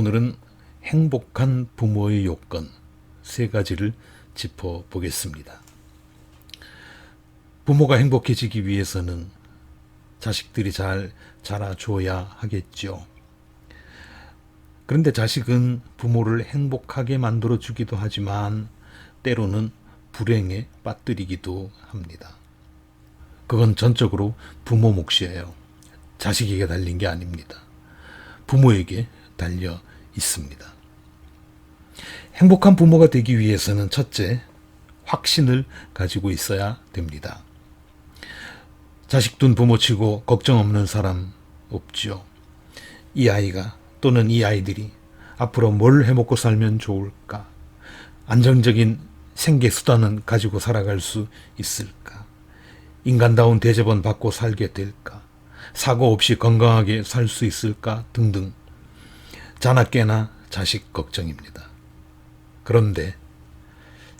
오늘은 행복한 부모의 요건 세 가지를 짚어보겠습니다. 부모가 행복해지기 위해서는 자식들이 잘 자라줘야 하겠죠. 그런데 자식은 부모를 행복하게 만들어주기도 하지만 때로는 불행에 빠뜨리기도 합니다. 그건 전적으로 부모 몫이에요. 자식에게 달린 게 아닙니다. 부모에게 달려 있습니다. 행복한 부모가 되기 위해서는 첫째, 확신을 가지고 있어야 됩니다. 자식 둔 부모치고 걱정 없는 사람 없죠. 이 아이가 또는 이 아이들이 앞으로 뭘 해먹고 살면 좋을까? 안정적인 생계 수단은 가지고 살아갈 수 있을까? 인간다운 대접은 받고 살게 될까? 사고 없이 건강하게 살 수 있을까? 등등. 자나깨나 자식 걱정입니다. 그런데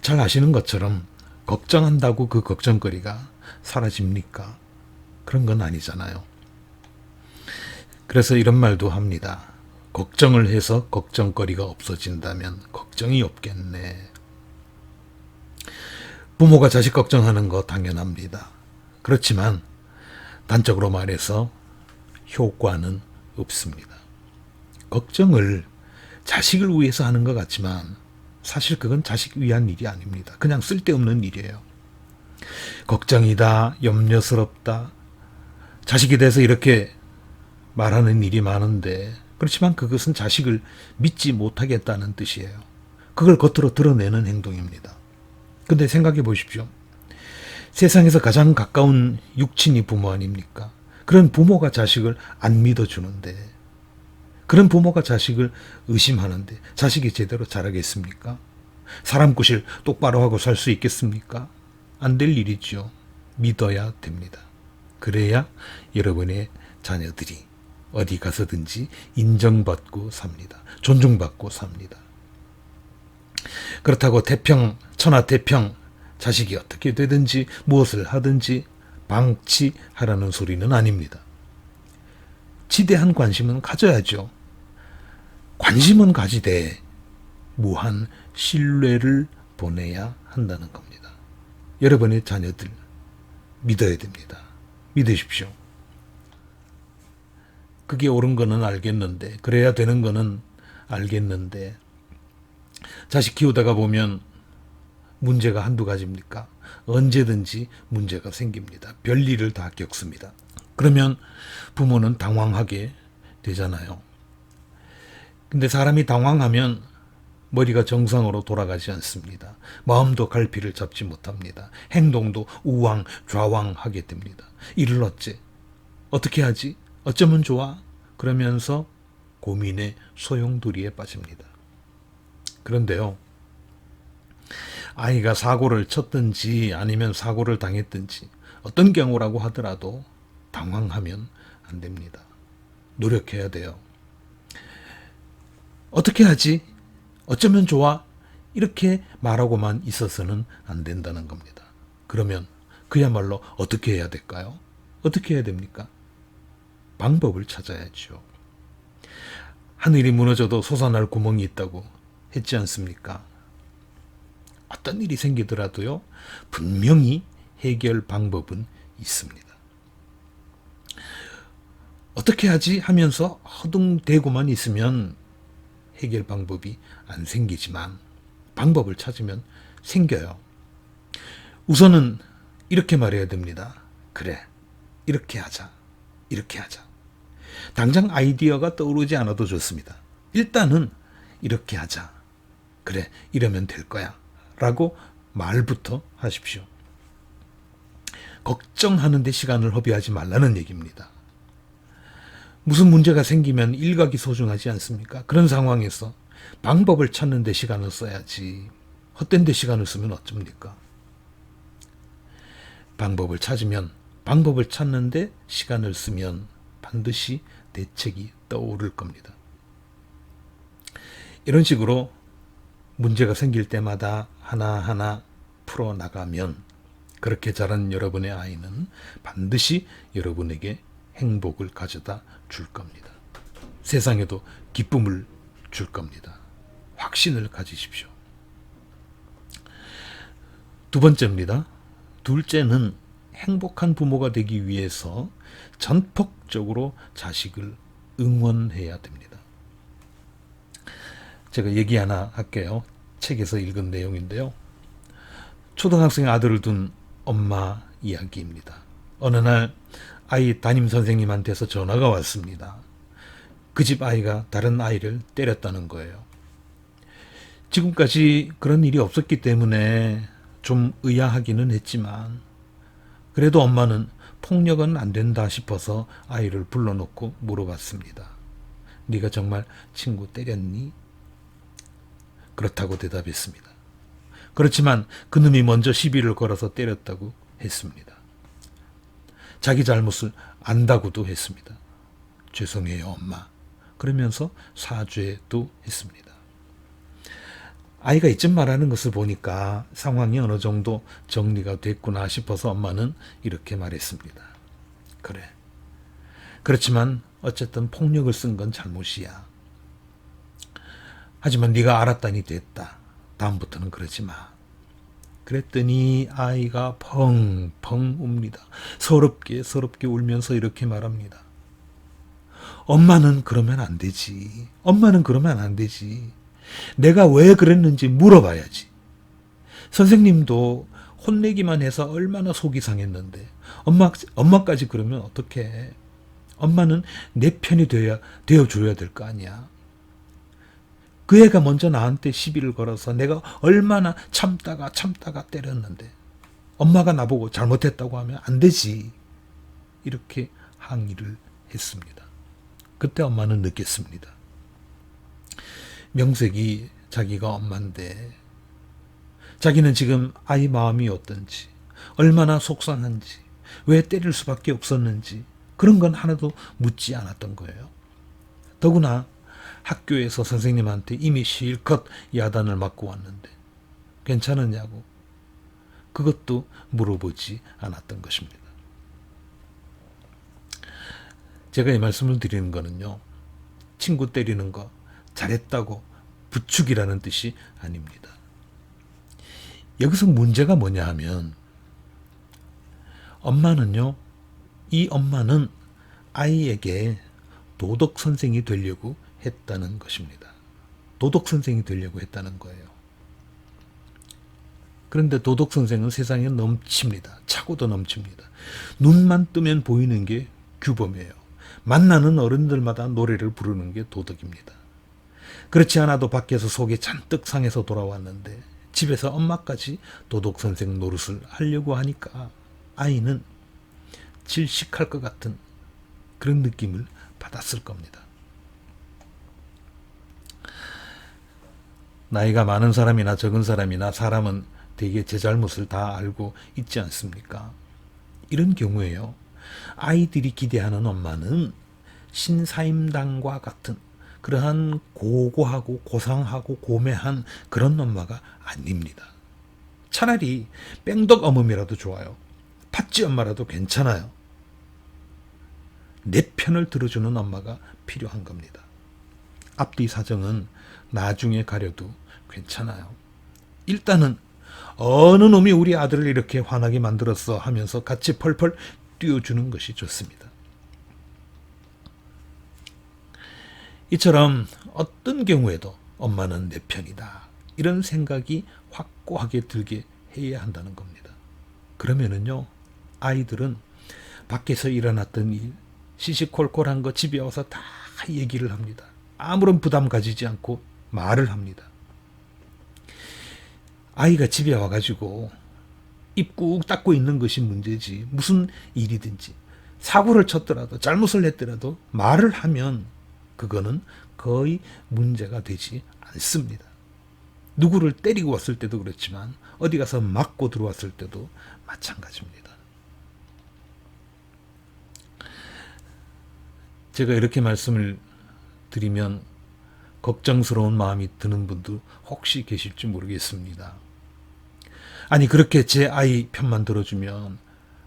잘 아시는 것처럼 걱정한다고 그 걱정거리가 사라집니까? 그런 건 아니잖아요. 그래서 이런 말도 합니다. 걱정을 해서 걱정거리가 없어진다면 걱정이 없겠네. 부모가 자식 걱정하는 거 당연합니다. 그렇지만 단적으로 말해서 효과는 없습니다. 걱정을 자식을 위해서 하는 것 같지만 사실 그건 자식 위한 일이 아닙니다. 그냥 쓸데없는 일이에요. 걱정이다, 염려스럽다, 자식에 대해서 이렇게 말하는 일이 많은데 그렇지만 그것은 자식을 믿지 못하겠다는 뜻이에요. 그걸 겉으로 드러내는 행동입니다. 근데 생각해 보십시오. 세상에서 가장 가까운 육친이 부모 아닙니까? 그런 부모가 자식을 안 믿어주는데, 그런 부모가 자식을 의심하는데 자식이 제대로 자라겠습니까? 사람 구실 똑바로 하고 살 수 있겠습니까? 안 될 일이죠. 믿어야 됩니다. 그래야 여러분의 자녀들이 어디 가서든지 인정받고 삽니다. 존중받고 삽니다. 그렇다고 천하태평 자식이 어떻게 되든지 무엇을 하든지 방치하라는 소리는 아닙니다. 지대한 관심은 가져야죠. 관심은 가지되 무한 신뢰를 보내야 한다는 겁니다. 여러분의 자녀들 믿어야 됩니다. 믿으십시오. 그게 옳은 거는 알겠는데, 그래야 되는 거는 알겠는데, 자식 키우다가 보면 문제가 한두 가지입니까? 언제든지 문제가 생깁니다. 별일을 다 겪습니다. 그러면 부모는 당황하게 되잖아요. 근데 사람이 당황하면 머리가 정상으로 돌아가지 않습니다. 마음도 갈피를 잡지 못합니다. 행동도 우왕 좌왕하게 됩니다. 이를 어떻게 하지? 어쩌면 좋아? 그러면서 고민의 소용돌이에 빠집니다. 그런데요, 아이가 사고를 쳤든지 아니면 사고를 당했든지 어떤 경우라고 하더라도 당황하면 안 됩니다. 노력해야 돼요. 어떻게 하지? 어쩌면 좋아? 이렇게 말하고만 있어서는 안 된다는 겁니다. 그러면 그야말로 어떻게 해야 될까요? 어떻게 해야 됩니까? 방법을 찾아야죠. 하늘이 무너져도 솟아날 구멍이 있다고 했지 않습니까? 어떤 일이 생기더라도요, 분명히 해결 방법은 있습니다. 어떻게 하지 하면서 허둥대고만 있으면 해결 방법이 안 생기지만 방법을 찾으면 생겨요. 우선은 이렇게 말해야 됩니다. 그래, 이렇게 하자. 이렇게 하자. 당장 아이디어가 떠오르지 않아도 좋습니다. 일단은 이렇게 하자. 그래, 이러면 될 거야. 라고 말부터 하십시오. 걱정하는 데 시간을 허비하지 말라는 얘기입니다. 무슨 문제가 생기면 일각이 소중하지 않습니까? 그런 상황에서 방법을 찾는 데 시간을 써야지 헛된 데 시간을 쓰면 어쩝니까? 방법을 찾는 데 시간을 쓰면 반드시 대책이 떠오를 겁니다. 이런 식으로 문제가 생길 때마다 하나하나 풀어나가면 그렇게 자란 여러분의 아이는 반드시 여러분에게 행복을 가져다 줄 겁니다. 세상에도 기쁨을 줄 겁니다. 확신을 가지십시오. 두 번째입니다. 둘째는 행복한 부모가 되기 위해서 전폭적으로 자식을 응원해야 됩니다. 제가 얘기 하나 할게요. 책에서 읽은 내용인데요. 초등학생 아들을 둔 엄마 이야기입니다. 어느 날 아이 담임 선생님한테서 전화가 왔습니다. 그 집 아이가 다른 아이를 때렸다는 거예요. 지금까지 그런 일이 없었기 때문에 좀 의아하기는 했지만 그래도 엄마는 폭력은 안 된다 싶어서 아이를 불러놓고 물어봤습니다. 네가 정말 친구 때렸니? 그렇다고 대답했습니다. 그렇지만 그놈이 먼저 시비를 걸어서 때렸다고 했습니다. 자기 잘못을 안다고도 했습니다. 죄송해요, 엄마. 그러면서 사죄도 했습니다. 아이가 이쯤 말하는 것을 보니까 상황이 어느 정도 정리가 됐구나 싶어서 엄마는 이렇게 말했습니다. 그래. 그렇지만 어쨌든 폭력을 쓴 건 잘못이야. 하지만 네가 알았다니 됐다. 다음부터는 그러지 마. 그랬더니 아이가 펑펑 웁니다. 서럽게 울면서 이렇게 말합니다. 엄마는 그러면 안 되지. 엄마는 그러면 안 되지. 내가 왜 그랬는지 물어봐야지. 선생님도 혼내기만 해서 얼마나 속이 상했는데 엄마까지 그러면 어떡해. 엄마는 내 편이 되어줘야 될 거 아니야. 그 애가 먼저 나한테 시비를 걸어서 내가 얼마나 참다가 때렸는데 엄마가 나보고 잘못했다고 하면 안 되지. 이렇게 항의를 했습니다. 그때 엄마는 느꼈습니다. 명색이 자기가 엄마인데 자기는 지금 아이 마음이 어떤지, 얼마나 속상한지, 왜 때릴 수밖에 없었는지 그런 건 하나도 묻지 않았던 거예요. 더구나 학교에서 선생님한테 이미 실컷 야단을 맞고 왔는데 괜찮으냐고 그것도 물어보지 않았던 것입니다. 제가 이 말씀을 드리는 거는요. 친구 때리는 거 잘했다고 부축이라는 뜻이 아닙니다. 여기서 문제가 뭐냐 하면 이 엄마는 아이에게 도덕 선생이 되려고 했다는 것입니다. 도덕 선생이 되려고 했다는 거예요. 그런데 도덕 선생은 세상에 넘칩니다. 차고도 넘칩니다. 눈만 뜨면 보이는 게 규범이에요. 만나는 어른들마다 노래를 부르는 게 도덕입니다. 그렇지 않아도 밖에서 속이 잔뜩 상해서 돌아왔는데 집에서 엄마까지 도덕 선생 노릇을 하려고 하니까 아이는 질식할 것 같은 그런 느낌을 받았을 겁니다. 나이가 많은 사람이나 적은 사람이나 사람은 대개 제 잘못을 다 알고 있지 않습니까? 이런 경우에요. 아이들이 기대하는 엄마는 신사임당과 같은 그러한 고고하고 고상하고 고매한 그런 엄마가 아닙니다. 차라리 뺑덕 어멈이라도 좋아요. 팥쥐 엄마라도 괜찮아요. 내 편을 들어주는 엄마가 필요한 겁니다. 앞뒤 사정은 나중에 가려도 괜찮아요. 일단은 어느 놈이 우리 아들을 이렇게 화나게 만들었어 하면서 같이 펄펄 뛰어주는 것이 좋습니다. 이처럼 어떤 경우에도 엄마는 내 편이다. 이런 생각이 확고하게 들게 해야 한다는 겁니다. 그러면은요, 아이들은 밖에서 일어났던 일, 시시콜콜한 거 집에 와서 다 얘기를 합니다. 아무런 부담 가지지 않고 말을 합니다. 아이가 집에 와가지고 입 꾹 닫고 있는 것이 문제지 무슨 일이든지 사고를 쳤더라도 잘못을 했더라도 말을 하면 그거는 거의 문제가 되지 않습니다. 누구를 때리고 왔을 때도 그렇지만 어디 가서 맞고 들어왔을 때도 마찬가지입니다. 제가 이렇게 말씀을 드리면 걱정스러운 마음이 드는 분도 혹시 계실지 모르겠습니다. 아니 그렇게 제 아이 편만 들어주면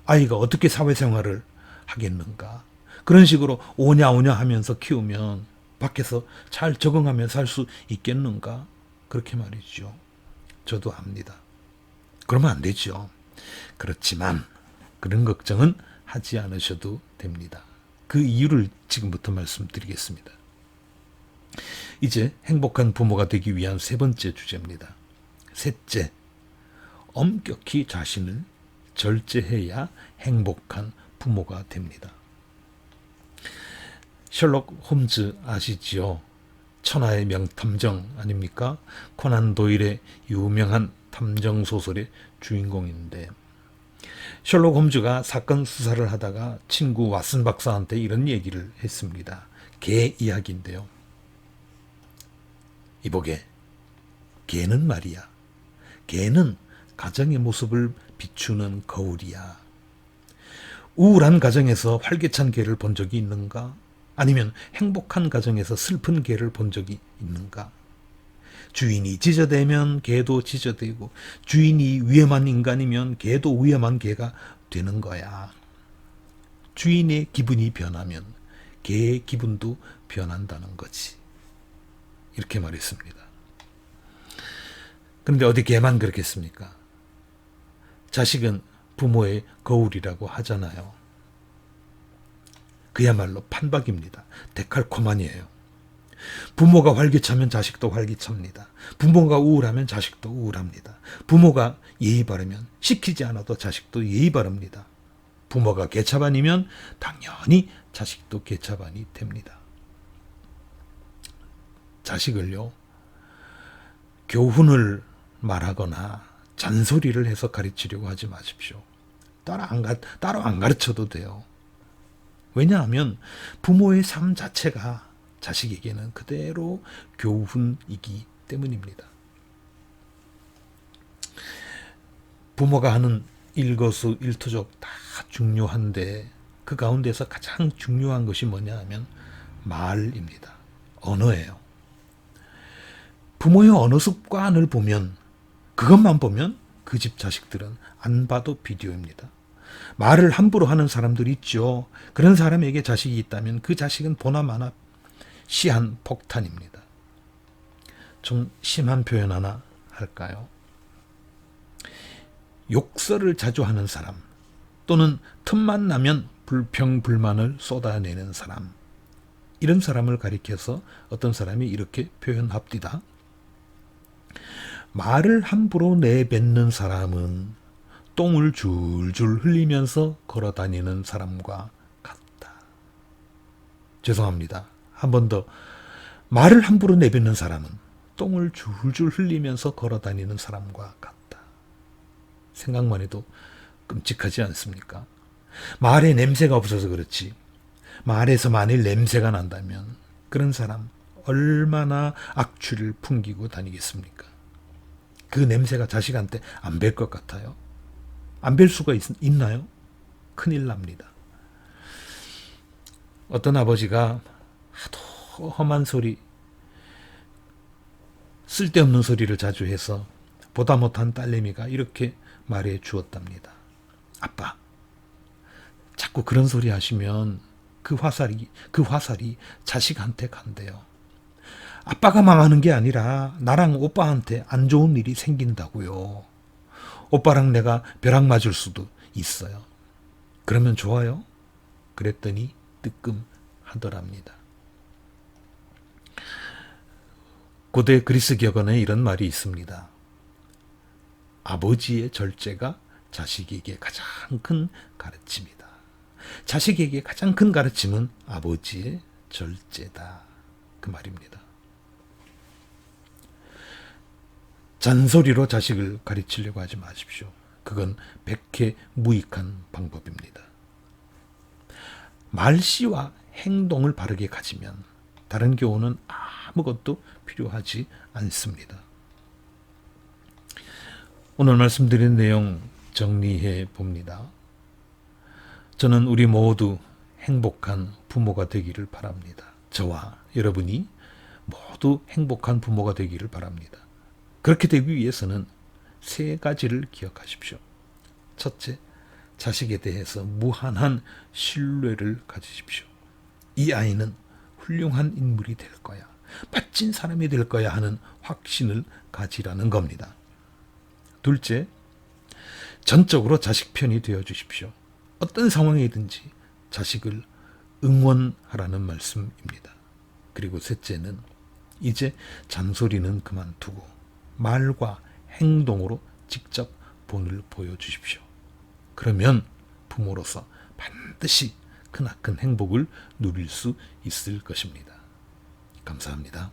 아이가 어떻게 사회생활을 하겠는가. 그런 식으로 오냐 하면서 키우면 밖에서 잘 적응하며 살 수 있겠는가? 그렇게 말이죠. 저도 압니다. 그러면 안 되죠. 그렇지만 그런 걱정은 하지 않으셔도 됩니다. 그 이유를 지금부터 말씀드리겠습니다. 이제 행복한 부모가 되기 위한 세 번째 주제입니다. 셋째, 엄격히 자신을 절제해야 행복한 부모가 됩니다. 셜록 홈즈 아시지요? 천하의 명탐정 아닙니까? 코난 도일의 유명한 탐정 소설의 주인공인데, 셜록 홈즈가 사건 수사를 하다가 친구 왓슨 박사한테 이런 얘기를 했습니다. 개 이야기인데요. 이보게, 개는 말이야. 개는 가정의 모습을 비추는 거울이야. 우울한 가정에서 활기찬 개를 본 적이 있는가? 아니면 행복한 가정에서 슬픈 개를 본 적이 있는가? 주인이 짖어대면 개도 짖어대고, 주인이 위험한 인간이면 개도 위험한 개가 되는 거야. 주인의 기분이 변하면 개의 기분도 변한다는 거지. 이렇게 말했습니다. 그런데 어디 개만 그렇겠습니까? 자식은 부모의 거울이라고 하잖아요. 그야말로 판박입니다. 데칼코마니예요. 부모가 활기차면 자식도 활기찹니다. 부모가 우울하면 자식도 우울합니다. 부모가 예의 바르면 시키지 않아도 자식도 예의 바릅니다. 부모가 개차반이면 당연히 자식도 개차반이 됩니다. 자식을요, 교훈을 말하거나 잔소리를 해서 가르치려고 하지 마십시오. 따로 안 가르쳐도 돼요. 왜냐하면 부모의 삶 자체가 자식에게는 그대로 교훈이기 때문입니다. 부모가 하는 일거수일투족 다 중요한데 그 가운데서 가장 중요한 것이 뭐냐 하면 말입니다. 언어예요. 부모의 언어 습관을 보면, 그것만 보면 그 집 자식들은 안 봐도 비디오입니다. 말을 함부로 하는 사람들이 있죠. 그런 사람에게 자식이 있다면 그 자식은 보나마나 시한 폭탄입니다. 좀 심한 표현 하나 할까요? 욕설을 자주 하는 사람, 또는 틈만 나면 불평불만을 쏟아내는 사람, 이런 사람을 가리켜서 어떤 사람이 이렇게 표현합니다. 말을 함부로 내뱉는 사람은 똥을 줄줄 흘리면서 걸어다니는 사람과 같다. 죄송합니다. 한 번 더. 말을 함부로 내뱉는 사람은 똥을 줄줄 흘리면서 걸어다니는 사람과 같다. 생각만 해도 끔찍하지 않습니까? 말에 냄새가 없어서 그렇지, 말에서 만일 냄새가 난다면 그런 사람 얼마나 악취를 풍기고 다니겠습니까? 그 냄새가 자식한테 안 뵐 것 같아요? 안 뵐 수가 있나요? 큰일 납니다. 어떤 아버지가 하도 험한 소리, 쓸데없는 소리를 자주 해서 보다 못한 딸내미가 이렇게 말해 주었답니다. 아빠, 자꾸 그런 소리 하시면 그 화살이 자식한테 간대요. 아빠가 망하는 게 아니라 나랑 오빠한테 안 좋은 일이 생긴다고요. 오빠랑 내가 벼락 맞을 수도 있어요. 그러면 좋아요? 그랬더니 뜨끔하더랍니다. 고대 그리스 격언에 이런 말이 있습니다. 아버지의 절제가 자식에게 가장 큰 가르침이다. 자식에게 가장 큰 가르침은 아버지의 절제다. 그 말입니다. 잔소리로 자식을 가르치려고 하지 마십시오. 그건 백해무익한 방법입니다. 말씨와 행동을 바르게 가지면 다른 교훈은 아무것도 필요하지 않습니다. 오늘 말씀드린 내용 정리해 봅니다. 저는 우리 모두 행복한 부모가 되기를 바랍니다. 저와 여러분이 모두 행복한 부모가 되기를 바랍니다. 그렇게 되기 위해서는 세 가지를 기억하십시오. 첫째, 자식에 대해서 무한한 신뢰를 가지십시오. 이 아이는 훌륭한 인물이 될 거야. 멋진 사람이 될 거야 하는 확신을 가지라는 겁니다. 둘째, 전적으로 자식 편이 되어 주십시오. 어떤 상황이든지 자식을 응원하라는 말씀입니다. 그리고 셋째는 이제 잔소리는 그만두고 말과 행동으로 직접 본을 보여주십시오. 그러면 부모로서 반드시 크나큰 행복을 누릴 수 있을 것입니다. 감사합니다.